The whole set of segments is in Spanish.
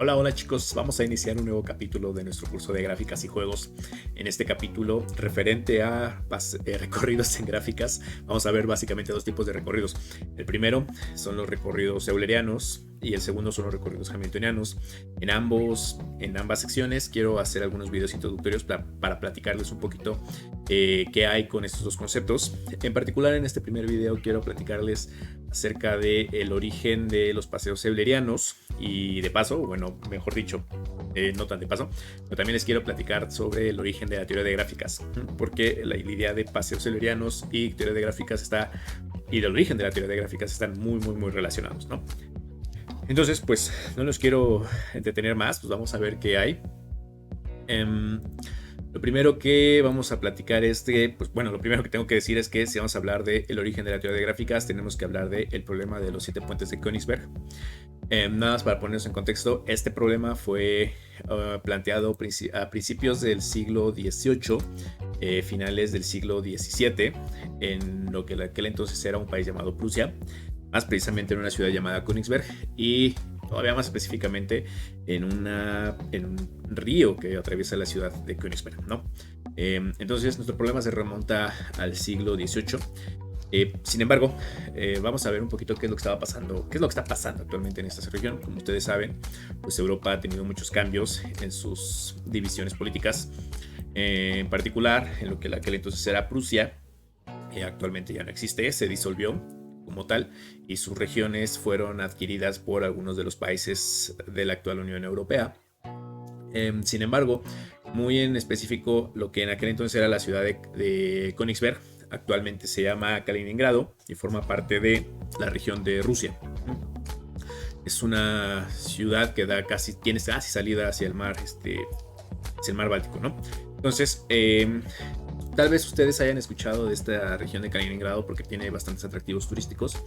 Hola, hola chicos, vamos a iniciar un nuevo capítulo de nuestro curso de gráficas y juegos. En este capítulo referente a recorridos en gráficas, vamos a ver básicamente dos tipos de recorridos. El primero son los recorridos eulerianos y el segundo son los recorridos hamiltonianos. En ambas secciones quiero hacer algunos videos introductorios para platicarles un poquito qué hay con estos dos conceptos. En particular en este primer video quiero platicarles acerca del origen de los paseos eulerianos y de paso, bueno, mejor dicho, no tan de paso, pero también les quiero platicar sobre el origen de la teoría de gráficas, porque la idea de paseos eulerianos y teoría de gráficas y el origen de la teoría de gráficas están muy relacionados, ¿no? Entonces, pues no los quiero entretener más, pues vamos a ver qué hay. Lo primero que vamos a platicar es que, pues bueno, lo primero que tengo que decir es que si vamos a hablar del origen de la teoría de gráficas, tenemos que hablar del problema de los 7 puentes de Königsberg. Nada más para ponernos en contexto, este problema fue planteado a principios del siglo XVIII, finales del siglo XVII, en lo que en aquel entonces era un país llamado Prusia, más precisamente en una ciudad llamada Königsberg y todavía más específicamente en un río que atraviesa la ciudad de Königsberg, ¿no? Entonces nuestro problema se remonta al siglo XVIII. Sin embargo, vamos a ver un poquito qué es lo que estaba pasando, qué es lo que está pasando actualmente en esta región. Como ustedes saben, pues Europa ha tenido muchos cambios en sus divisiones políticas, en particular en lo que en aquel entonces era Prusia. Actualmente ya no existe, se disolvió como tal y sus regiones fueron adquiridas por algunos de los países de la actual Unión Europea. Sin embargo, muy en específico, lo que en aquel entonces era la ciudad de Königsberg, actualmente se llama Kaliningrado y forma parte de la región de Rusia. Es una ciudad que tiene casi salida hacia el mar, es el mar Báltico, ¿no? Entonces, tal vez ustedes hayan escuchado de esta región de Kaliningrado porque tiene bastantes atractivos turísticos.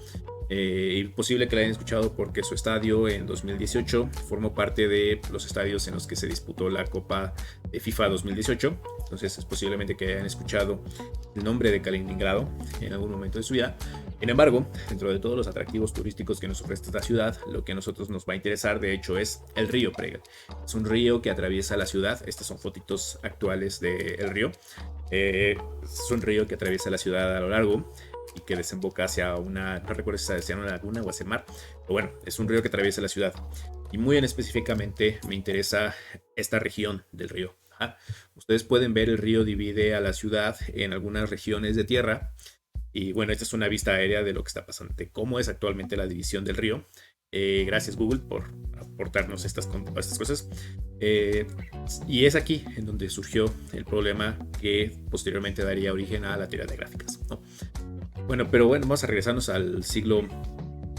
Y posible que la hayan escuchado porque su estadio en 2018 formó parte de los estadios en los que se disputó la Copa de FIFA 2018. Entonces es posiblemente que hayan escuchado el nombre de Kaliningrado en algún momento de su vida. Sin embargo, dentro de todos los atractivos turísticos que nos ofrece esta ciudad, lo que a nosotros nos va a interesar de hecho es el río Prega. Es un río que atraviesa la ciudad. Estas son fotitos actuales del río. Es un río que atraviesa la ciudad a lo largo y que desemboca hacia no recuerdo si hacia una laguna o hacia el mar, pero bueno, es un río que atraviesa la ciudad y muy en específicamente me interesa esta región del río. Ustedes pueden ver el río divide a la ciudad en algunas regiones de tierra y bueno, esta es una vista aérea de lo que está pasando, de cómo es actualmente la división del río. Gracias Google por aportarnos estas cosas. Y es aquí en donde surgió el problema que posteriormente daría origen a la teoría de gráficas, ¿no? Bueno, pero bueno, vamos a regresarnos al siglo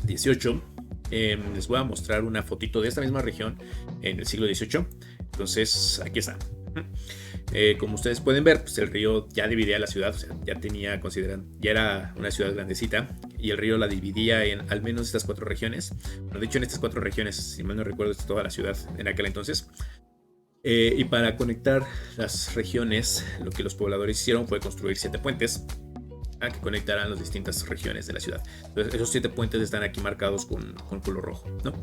XVIII. Les voy a mostrar una fotito de esta misma región en el siglo XVIII. Entonces, aquí está. Como ustedes pueden ver, pues el río ya dividía la ciudad, o sea, ya era una ciudad grandecita y el río la dividía en al menos estas 4 regiones. Bueno, de hecho, en estas 4 regiones, si mal no recuerdo, es toda la ciudad en aquel entonces. Y para conectar las regiones, lo que los pobladores hicieron fue construir 7 puentes que conectarán las distintas regiones de la ciudad. Entonces, esos 7 puentes están aquí marcados con color rojo, ¿no?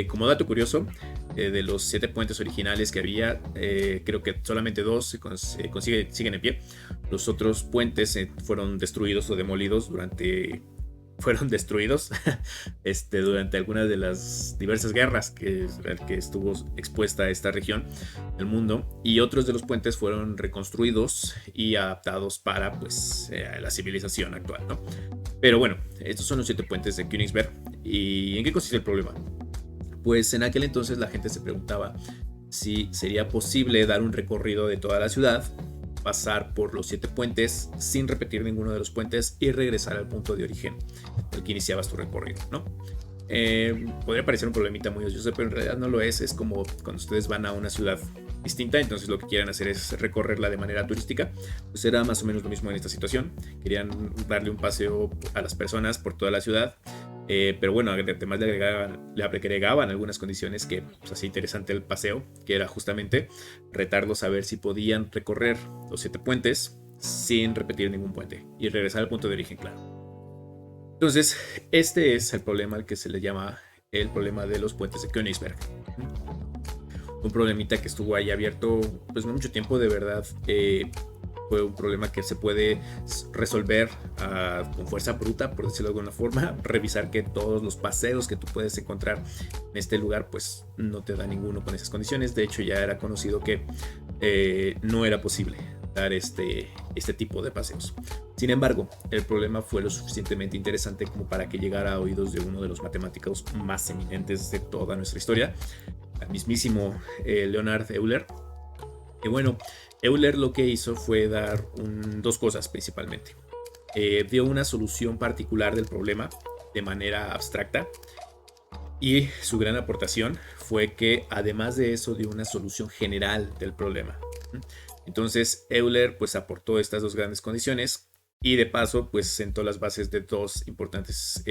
Como dato curioso, de los 7 puentes originales que había, creo que solamente 2 siguen en pie. Los otros puentes fueron destruidos o demolidos durante algunas de las diversas guerras que estuvo expuesta esta región del mundo, y otros de los puentes fueron reconstruidos y adaptados para pues la civilización actual, ¿no? Pero bueno, estos son los 7 puentes de Königsberg. ¿Y en qué consiste el problema? Pues en aquel entonces la gente se preguntaba si sería posible dar un recorrido de toda la ciudad, pasar por los 7 puentes sin repetir ninguno de los puentes y regresar al punto de origen del que iniciabas tu recorrido, ¿no? Podría parecer un problemita muy odioso, pero en realidad no lo es. Es como cuando ustedes van a una ciudad distinta, entonces lo que quieren hacer es recorrerla de manera turística. Pues era más o menos lo mismo en esta situación. Querían darle un paseo a las personas por toda la ciudad. Pero bueno, además le agregaban algunas condiciones que pues, hacía interesante el paseo, que era justamente retarlos a ver si podían recorrer los 7 puentes sin repetir ningún puente y regresar al punto de origen, claro. Entonces, este es el problema al que se le llama el problema de los puentes de Königsberg. un problemita que estuvo ahí abierto pues no mucho tiempo, de verdad. Fue un problema que se puede resolver con fuerza bruta, por decirlo de alguna forma. Revisar que todos los paseos que tú puedes encontrar en este lugar pues no te da ninguno con esas condiciones. De hecho ya era conocido que no era posible dar este tipo de paseos. Sin embargo, el problema fue lo suficientemente interesante como para que llegara a oídos de uno de los matemáticos más eminentes de toda nuestra historia, al mismísimo Leonhard Euler. Y bueno, Euler lo que hizo fue dar dos cosas principalmente. Dio una solución particular del problema de manera abstracta, y su gran aportación fue que además de eso dio una solución general del problema. Entonces Euler pues aportó estas dos grandes condiciones y de paso pues sentó las bases de dos importantes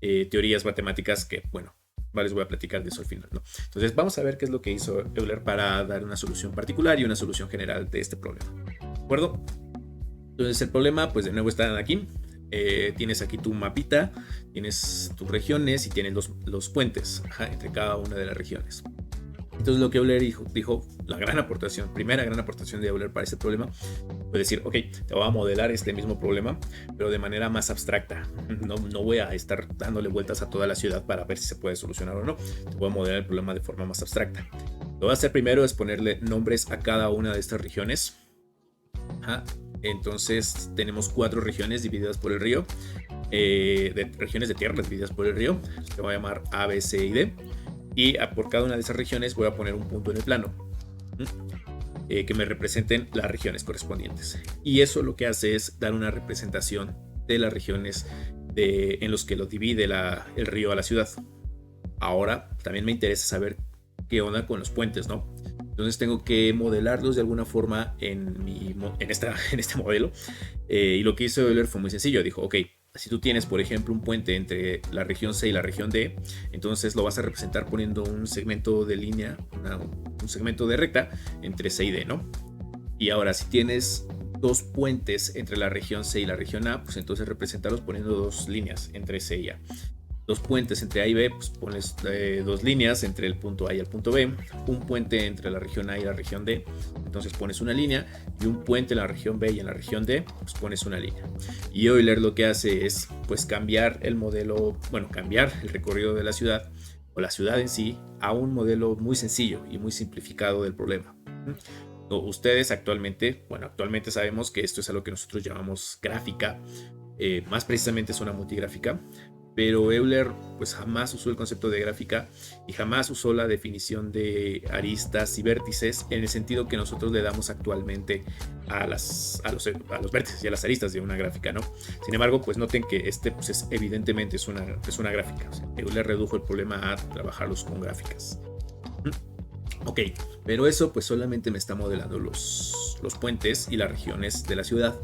teorías matemáticas que bueno, les voy a platicar de eso al final, ¿no? Entonces vamos a ver qué es lo que hizo Euler para dar una solución particular y una solución general de este problema. ¿De acuerdo? Entonces el problema pues de nuevo está aquí. Tienes aquí tu mapita, tienes tus regiones y tienes los puentes entre cada una de las regiones. Entonces lo que Euler dijo, la primera gran aportación de Euler para este problema fue decir, ok, te voy a modelar este mismo problema, pero de manera más abstracta. No voy a estar dándole vueltas a toda la ciudad para ver si se puede solucionar o no. Te voy a modelar el problema de forma más abstracta. Lo que voy a hacer primero es ponerle nombres a cada una de estas regiones. Entonces tenemos 4 regiones divididas por el río, regiones de tierra divididas por el río. Te voy a llamar A, B, C y D. Y por cada una de esas regiones voy a poner un punto en el plano que me representen las regiones correspondientes. Y eso lo que hace es dar una representación de las regiones en los que lo divide el río a la ciudad. Ahora también me interesa saber qué onda con los puentes, ¿no? Entonces tengo que modelarlos de alguna forma en este modelo. Y lo que hizo Euler fue muy sencillo. Dijo, ok, si tú tienes, por ejemplo, un puente entre la región C y la región D, entonces lo vas a representar poniendo un segmento de línea, un segmento de recta entre C y D, ¿no? Y ahora, si tienes 2 puentes entre la región C y la región A, pues entonces representarlos poniendo 2 líneas entre C y A. 2 puentes entre A y B, pues pones 2 líneas entre el punto A y el punto B. Un puente entre la región A y la región D, entonces pones una línea. Y un puente en la región B y en la región D, pues pones una línea. Y Euler lo que hace es pues cambiar el modelo, cambiar el recorrido de la ciudad o la ciudad en sí a un modelo muy sencillo y muy simplificado del problema. Ustedes actualmente sabemos que esto es a lo que nosotros llamamos gráfica, más precisamente es una multigráfica. Pero Euler pues jamás usó el concepto de gráfica y jamás usó la definición de aristas y vértices en el sentido que nosotros le damos actualmente a los vértices y a las aristas de una gráfica, ¿no? Sin embargo, pues noten que pues evidentemente es una gráfica. O sea, Euler redujo el problema a trabajarlos con gráficas. Ok, pero eso pues solamente me está modelando los puentes y las regiones de la ciudad.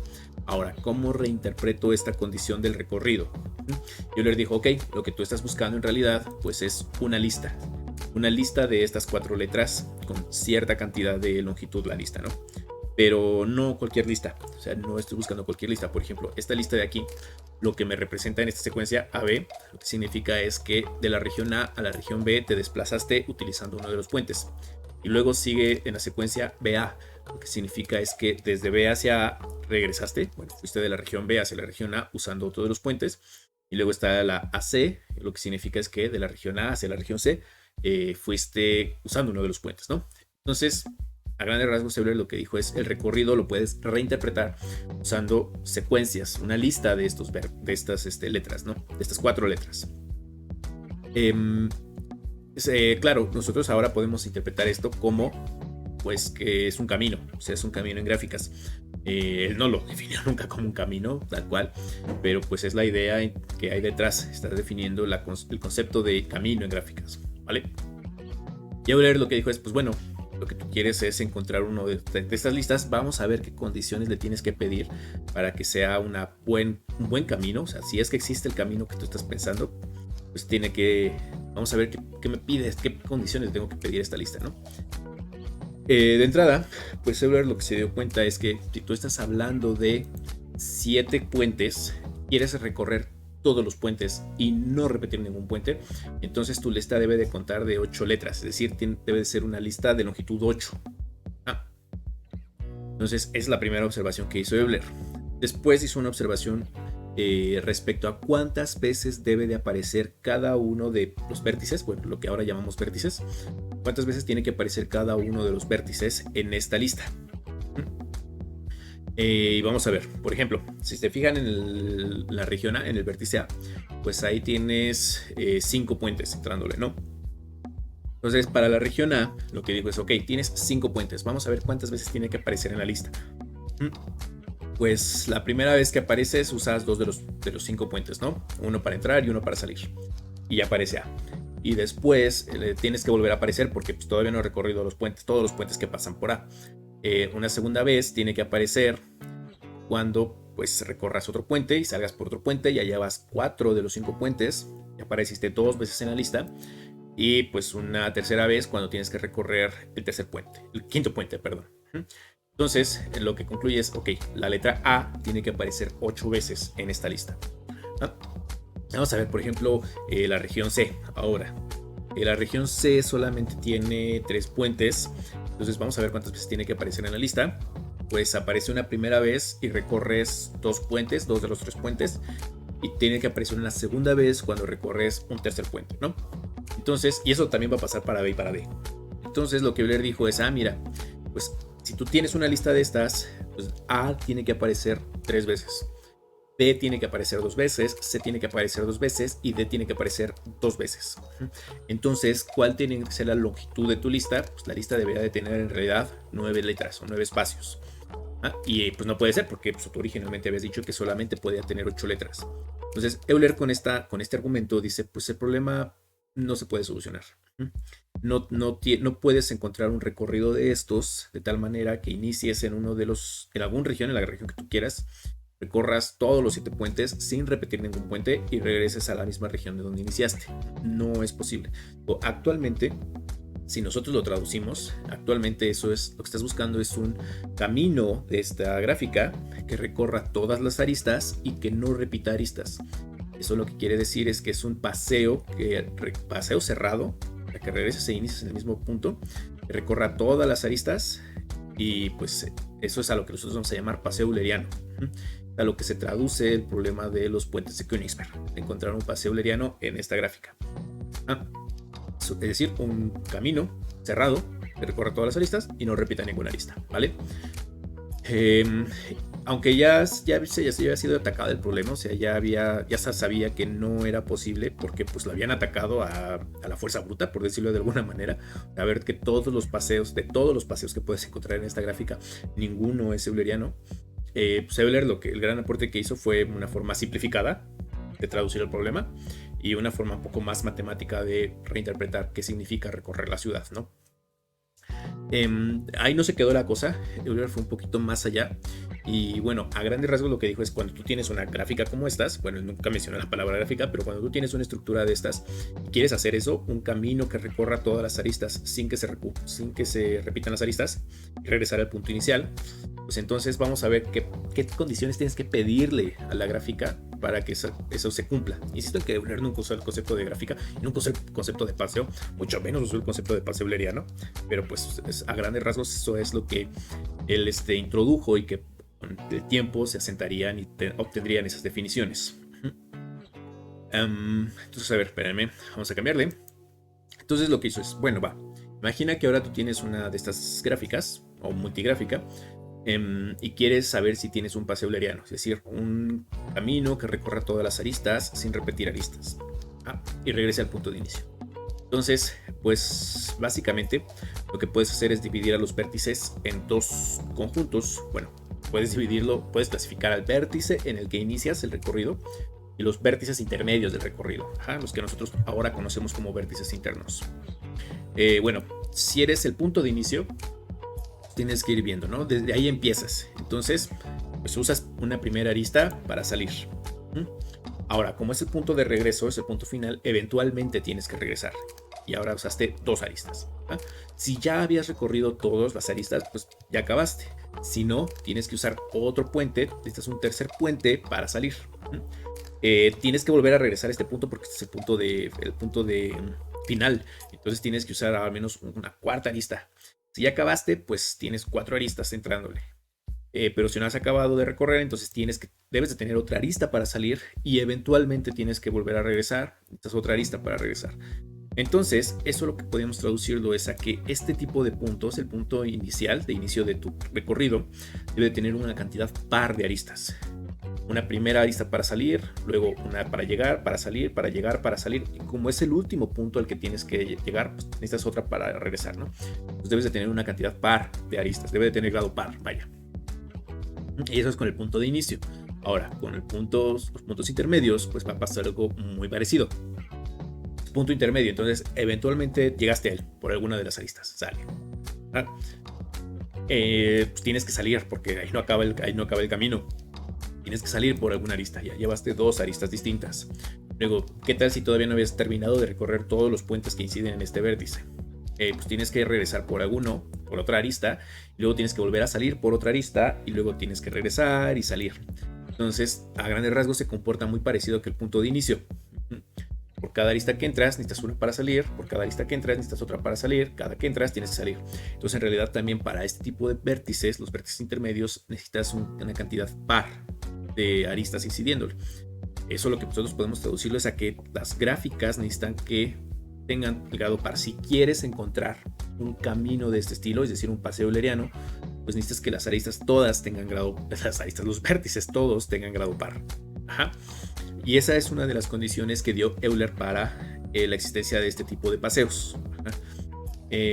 Ahora, ¿cómo reinterpreto esta condición del recorrido? Yo les digo, ok, lo que tú estás buscando en realidad pues es una lista de estas 4 letras con cierta cantidad de longitud la lista, ¿no? Pero no cualquier lista, o sea, no estoy buscando cualquier lista. Por ejemplo, esta lista de aquí, lo que me representa en esta secuencia AB, lo que significa es que de la región A a la región B te desplazaste utilizando uno de los puentes. Y luego sigue en la secuencia BA, lo que significa es que desde B hacia A regresaste, fuiste de la región B hacia la región A usando otro de los puentes. Y luego está la AC, lo que significa es que de la región A hacia la región C fuiste usando uno de los puentes, ¿no? Entonces, a grandes rasgos, Euler lo que dijo es el recorrido lo puedes reinterpretar usando secuencias, una lista de estas letras, ¿no? De estas 4 letras. Claro, nosotros ahora podemos interpretar esto como pues que es un camino, o sea, es un camino en gráficas. Él no lo definió nunca como un camino, tal cual, pero pues es la idea que hay detrás, está definiendo el concepto de camino en gráficas, ¿vale? Y Euler lo que dijo es, pues bueno, lo que tú quieres es encontrar uno de estas listas, vamos a ver qué condiciones le tienes que pedir para que sea un buen camino, o sea, si es que existe el camino que tú estás pensando, pues vamos a ver qué me pides, qué condiciones tengo que pedir a esta lista, ¿no? De entrada, pues Euler lo que se dio cuenta es que si tú estás hablando de 7 puentes, quieres recorrer todos los puentes y no repetir ningún puente, entonces tu lista debe de contar de 8 letras, es decir, debe de ser una lista de longitud 8. Entonces es la primera observación que hizo Euler. Después hizo una observación respecto a cuántas veces debe de aparecer cada uno de los vértices, bueno, lo que ahora llamamos vértices, cuántas veces tiene que aparecer cada uno de los vértices en esta lista. Y vamos a ver, por ejemplo, si te fijan en la región A, en el vértice A, pues ahí tienes 5 puentes entrándole, ¿no? Entonces, para la región A, lo que digo es, ok, tienes 5 puentes, vamos a ver cuántas veces tiene que aparecer en la lista. Pues la primera vez que apareces usas 2 de los 5 puentes, ¿no? Uno para entrar y uno para salir. Y ya aparece A. Y después tienes que volver a aparecer porque pues, todavía no he recorrido los puentes, todos los puentes que pasan por A. Una segunda vez tiene que aparecer cuando pues recorras otro puente y salgas por otro puente y ya llevas 4 de los 5 puentes. Ya apareciste 2 veces en la lista. Y pues una tercera vez cuando tienes que recorrer el quinto puente, perdón. Entonces, lo que concluye es, ok, la letra A tiene que aparecer 8 veces en esta lista. Vamos a ver, por ejemplo, la región C. Ahora, la región C solamente tiene 3 puentes. Entonces vamos a ver cuántas veces tiene que aparecer en la lista. Pues aparece una primera vez y recorres 2 puentes, 2 de los 3 puentes. Y tiene que aparecer una segunda vez cuando recorres un tercer puente, ¿no? Entonces, y eso también va a pasar para B y para D. Entonces lo que Euler dijo es, mira, pues si tú tienes una lista de estas, pues A tiene que aparecer 3 veces. B tiene que aparecer 2 veces, C tiene que aparecer 2 veces y D tiene que aparecer 2 veces. Entonces, ¿cuál tiene que ser la longitud de tu lista? Pues la lista debería de tener en realidad 9 letras o 9 espacios. Y pues no puede ser porque pues, tú originalmente habías dicho que solamente podía tener 8 letras. Entonces, Euler con este argumento dice, pues el problema no se puede solucionar. No puedes encontrar un recorrido de estos de tal manera que inicies en algún región, en la región que tú quieras, recorras todos los 7 puentes sin repetir ningún puente y regreses a la misma región de donde iniciaste. No es posible. Actualmente, si nosotros lo traducimos, actualmente eso es lo que estás buscando, es un camino de esta gráfica que recorra todas las aristas y que no repita aristas. Eso lo que quiere decir es que es un paseo cerrado, para que regreses e inicies en el mismo punto, que recorra todas las aristas y pues eso es a lo que nosotros vamos a llamar paseo euleriano. A lo que se traduce el problema de los puentes de Königsberg, encontrar un paseo euleriano en esta gráfica. Es decir, un camino cerrado que recorre todas las aristas y no repita ninguna arista, ¿vale? Aunque ya se había sido atacado el problema, o sea, ya se sabía que no era posible porque pues lo habían atacado a la fuerza bruta, por decirlo de alguna manera. A ver que todos los paseos que puedes encontrar en esta gráfica, ninguno es euleriano. Pues Euler el gran aporte que hizo fue una forma simplificada de traducir el problema y una forma un poco más matemática de reinterpretar qué significa recorrer la ciudad, ¿no? Ahí no se quedó la cosa. Euler fue un poquito más allá y bueno, a grandes rasgos lo que dijo es cuando tú tienes una gráfica como estas, bueno, nunca mencioné la palabra gráfica, pero cuando tú tienes una estructura de estas y quieres hacer eso, un camino que recorra todas las aristas sin que se repitan las aristas y regresar al punto inicial, pues entonces vamos a ver qué condiciones tienes que pedirle a la gráfica para que eso se cumpla. Insisto en que Euler nunca usó el concepto de gráfica, nunca usó el concepto de paseo, mucho menos usó el concepto de paseo euleriano, pero pues a grandes rasgos eso es lo que él introdujo y que con el tiempo se asentarían y obtendrían esas definiciones. Entonces, a ver, espérenme, vamos a cambiarle. Entonces lo que hizo es, bueno, imagina que ahora tú tienes una de estas gráficas o multigráfica y quieres saber si tienes un paseo euleriano, es decir, un camino que recorra todas las aristas sin repetir aristas y regrese al punto de inicio. Entonces, pues básicamente lo que puedes hacer es dividir a los vértices en 2 conjuntos. Bueno, puedes clasificar al vértice en el que inicias el recorrido y los vértices intermedios del recorrido, los que nosotros ahora conocemos como vértices internos. Bueno, si eres el punto de inicio, tienes que ir viendo, ¿no? Desde ahí empiezas. Entonces, pues usas una primera arista para salir. Ahora, como es el punto de regreso, es el punto final, eventualmente tienes que regresar. Y ahora usaste 2 aristas. Si ya habías recorrido todas las aristas, pues ya acabaste. Si no, tienes que usar otro puente. Necesitas un tercer puente para salir. tienes que volver a regresar a este punto porque este es el punto de final. Entonces tienes que usar al menos una cuarta arista. Si ya acabaste, pues tienes 4 aristas entrándole. Pero si no has acabado de recorrer, entonces debes de tener otra arista para salir y eventualmente tienes que volver a regresar. Necesitas otra arista para regresar. Entonces, eso lo que podemos traducirlo es a que este tipo de puntos, el punto inicial, de inicio de tu recorrido, debe tener una cantidad par de aristas. Una primera arista para salir, luego una para llegar, para salir, para llegar, para salir. Y como es el último punto al que tienes que llegar, pues necesitas otra para regresar, ¿no? Entonces debes de tener una cantidad par de aristas, debe de tener grado par, vaya. Y eso es con el punto de inicio. Ahora, con los puntos intermedios, pues va a pasar algo muy parecido. Punto intermedio, entonces eventualmente llegaste a él por alguna de las aristas, sale. Pues tienes que salir porque ahí no acaba el camino. Tienes que salir por alguna arista, ya llevaste 2 aristas distintas. Luego, ¿qué tal si todavía no habías terminado de recorrer todos los puentes que inciden en este vértice? Pues tienes que regresar por otra arista, y luego tienes que volver a salir por otra arista, y luego tienes que regresar y salir. Entonces, a grandes rasgos se comporta muy parecido que el punto de inicio. Por cada arista que entras, necesitas una para salir. Por cada arista que entras, necesitas otra para salir. Cada que entras, tienes que salir. Entonces, en realidad, también para este tipo de vértices, los vértices intermedios, necesitas una cantidad par de aristas incidiéndole. Eso lo que nosotros podemos traducirlo es a que las gráficas necesitan que tengan el grado par. Si quieres encontrar un camino de este estilo, es decir, un paseo euleriano, pues necesitas que las aristas todas tengan grado, los vértices todos tengan grado par. Ajá. Y esa es una de las condiciones que dio Euler para la existencia de este tipo de paseos.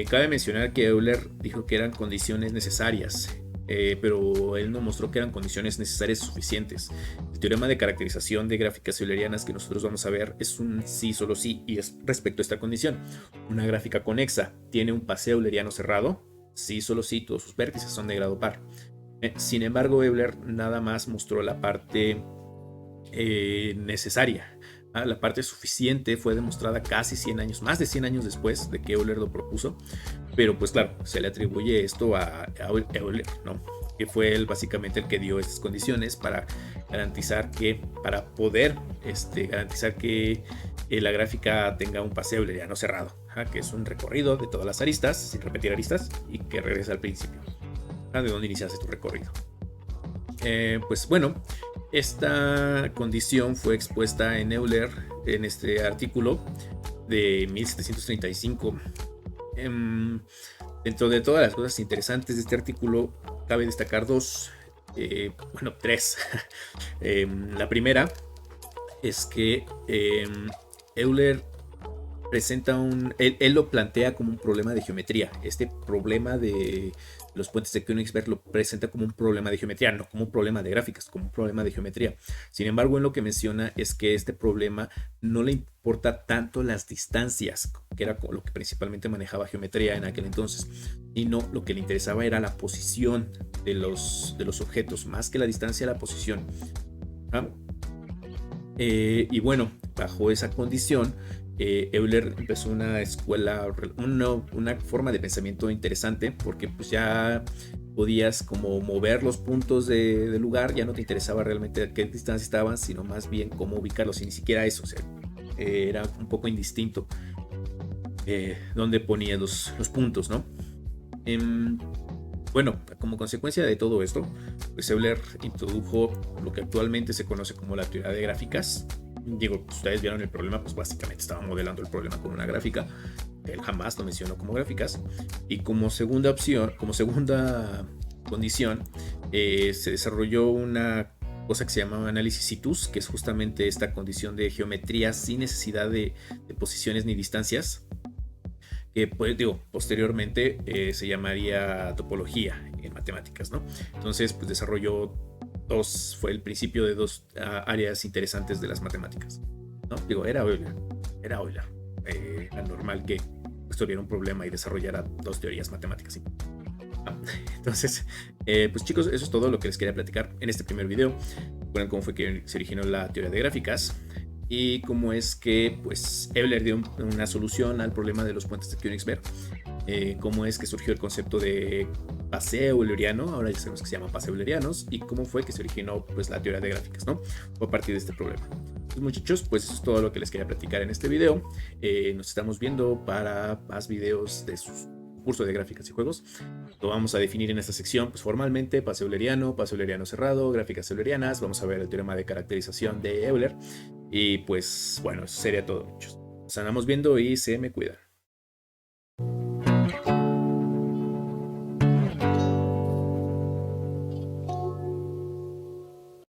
Cabe mencionar que Euler dijo que eran condiciones necesarias, pero él no mostró que eran condiciones necesarias suficientes. El teorema de caracterización de gráficas eulerianas que nosotros vamos a ver es un sí, solo sí, y es respecto a esta condición. Una gráfica conexa tiene un paseo euleriano cerrado, sí, solo sí, todos sus vértices son de grado par. Sin embargo, Euler nada más mostró la parte necesaria. La parte suficiente fue demostrada casi 100 años, más de 100 años después de que Euler lo propuso, pero pues claro, se le atribuye esto a Euler, ¿no? Que fue él básicamente el que dio estas condiciones para poder garantizar que la gráfica tenga un paseo euleriano cerrado, que es un recorrido de todas las aristas, sin repetir aristas, y que regresa al principio, de donde iniciaste tu recorrido. Pues bueno, esta condición fue expuesta en Euler en este artículo de 1735. Dentro de todas las cosas interesantes de este artículo, cabe destacar tres. La primera es que Euler presenta él lo plantea como un problema de geometría. Este problema de los puentes de Königsberg lo presenta como un problema de geometría, no como un problema de gráficas, como un problema de geometría. Sin embargo, en lo que menciona es que este problema no le importa tanto las distancias, que era lo que principalmente manejaba geometría en aquel entonces, y no, lo que le interesaba era la posición de los objetos, más que la distancia, la posición. Y bueno, bajo esa condición, Euler empezó una forma de pensamiento interesante, porque pues ya podías como mover los puntos del lugar, ya no te interesaba realmente a qué distancia estaban, sino más bien cómo ubicarlos, y ni siquiera eso, o sea, era un poco indistinto dónde ponías los puntos, ¿no? Bueno, como consecuencia de todo esto, pues Euler introdujo lo que actualmente se conoce como la teoría de gráficas. Digo, pues ustedes vieron el problema, pues básicamente estaba modelando el problema con una gráfica. Él jamás lo mencionó como gráficas. Y como segunda condición, se desarrolló una cosa que se llama análisis situs, que es justamente esta condición de geometría sin necesidad de posiciones ni distancias, que pues, posteriormente se llamaría topología en matemáticas, ¿no? Entonces, pues fue el principio de 2 áreas interesantes de las matemáticas, ¿no? Era Euler. Era normal que tuviera un problema y desarrollara 2 teorías matemáticas. Entonces, pues chicos, eso es todo lo que les quería platicar en este primer video. Recuerden cómo fue que se originó la teoría de gráficas y cómo es que pues Euler dio una solución al problema de los puentes de Königsberg. Cómo es que surgió el concepto de paseo euleriano, ahora ya sabemos que se llaman paseos eulerianos, y cómo fue que se originó pues la teoría de gráficas, ¿no? Fue a partir de este problema. muchachos, pues eso es todo lo que les quería platicar en este video. Nos estamos viendo para más videos de su curso de gráficas y juegos. Lo vamos a definir en esta sección, pues formalmente, paseo euleriano cerrado, gráficas eulerianas. Vamos a ver el teorema de caracterización de Euler. Y pues bueno, eso sería todo, muchachos. Nos andamos viendo y se me cuidan.